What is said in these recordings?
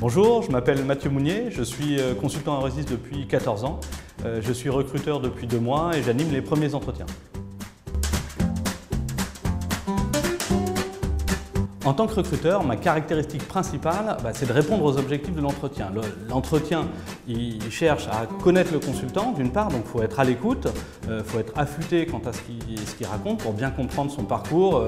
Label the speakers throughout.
Speaker 1: Bonjour, je m'appelle Mathieu Mounier, je suis consultant Euresys depuis 14 ans. Je suis recruteur depuis 2 mois et j'anime les premiers entretiens. En tant que recruteur, ma caractéristique principale, c'est de répondre aux objectifs de l'entretien. L'entretien, il cherche à connaître le consultant, d'une part, donc il faut être à l'écoute, il faut être affûté quant à ce qu'il raconte pour bien comprendre son parcours,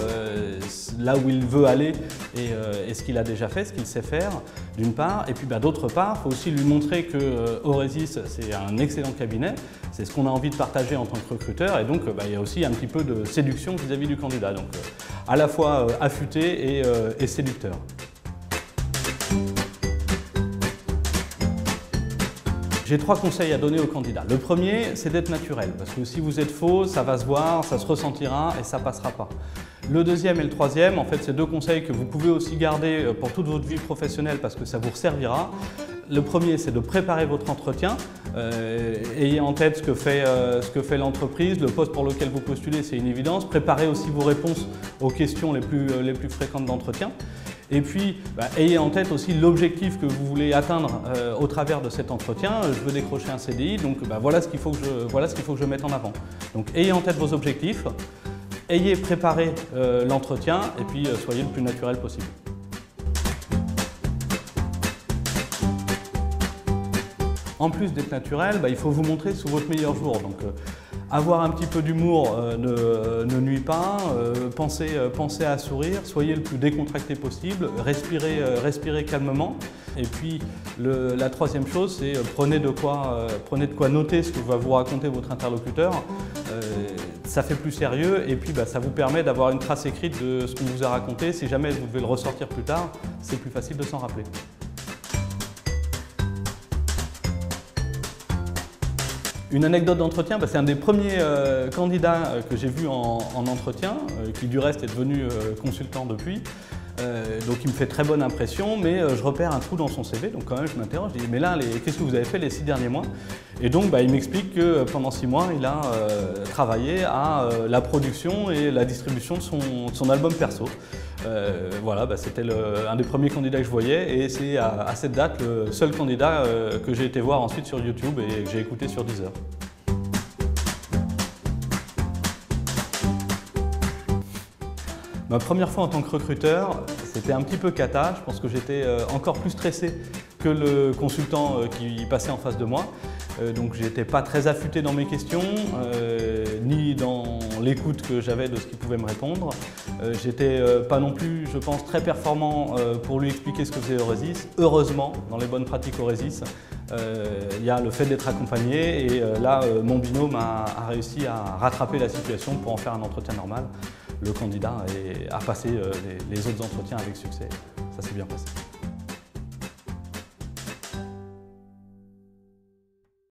Speaker 1: là où il veut aller et ce qu'il a déjà fait, ce qu'il sait faire, d'une part. Et puis d'autre part, il faut aussi lui montrer que Euresys, c'est un excellent cabinet, c'est ce qu'on a envie de partager en tant que recruteur, et donc il y a aussi un petit peu de séduction vis-à-vis du candidat. Donc à la fois affûté et séducteur. J'ai 3 conseils à donner aux candidats. Le premier, c'est d'être naturel, parce que si vous êtes faux, ça va se voir, ça se ressentira et ça ne passera pas. Le deuxième et le troisième, en fait, c'est 2 conseils que vous pouvez aussi garder pour toute votre vie professionnelle parce que ça vous servira. Le premier, c'est de préparer votre entretien. Ayez en tête ce que fait l'entreprise, le poste pour lequel vous postulez, c'est une évidence. Préparez aussi vos réponses aux questions les plus fréquentes d'entretien. Et puis, ayez en tête aussi l'objectif que vous voulez atteindre au travers de cet entretien. Je veux décrocher un CDI, donc voilà ce qu'il faut que je mette en avant. Donc, ayez en tête vos objectifs, ayez préparé l'entretien et puis soyez le plus naturel possible. En plus d'être naturel, il faut vous montrer sous votre meilleur jour. Donc, avoir un petit peu d'humour ne nuit pas, pensez à sourire, soyez le plus décontracté possible, respirez calmement. Et puis la troisième chose, c'est prenez de quoi noter ce que va vous raconter votre interlocuteur. Ça fait plus sérieux et puis ça vous permet d'avoir une trace écrite de ce qu'on vous a raconté. Si jamais vous devez le ressortir plus tard, c'est plus facile de s'en rappeler. Une anecdote d'entretien, c'est un des premiers candidats que j'ai vu en entretien, qui du reste est devenu consultant depuis. Donc il me fait très bonne impression, mais je repère un trou dans son CV, donc quand même je m'interroge, je dis mais là, qu'est-ce que vous avez fait les 6 derniers mois? Et donc il m'explique que pendant 6 mois, il a travaillé à la production et la distribution de son album perso. Voilà, c'était un des premiers candidats que je voyais et c'est à cette date le seul candidat que j'ai été voir ensuite sur YouTube et que j'ai écouté sur Deezer. Ma première fois en tant que recruteur, c'était un petit peu cata. Je pense que j'étais encore plus stressé que le consultant qui passait en face de moi. Donc j'étais pas très affûté dans mes questions, ni dans l'écoute que j'avais de ce qu'il pouvait me répondre. J'étais pas non plus, je pense, très performant pour lui expliquer ce que faisait Euresys. Heureusement, dans les bonnes pratiques Euresys, il y a le fait d'être accompagné et là, mon binôme a réussi à rattraper la situation pour en faire un entretien normal. Le candidat a passé les autres entretiens avec succès. Ça s'est bien passé.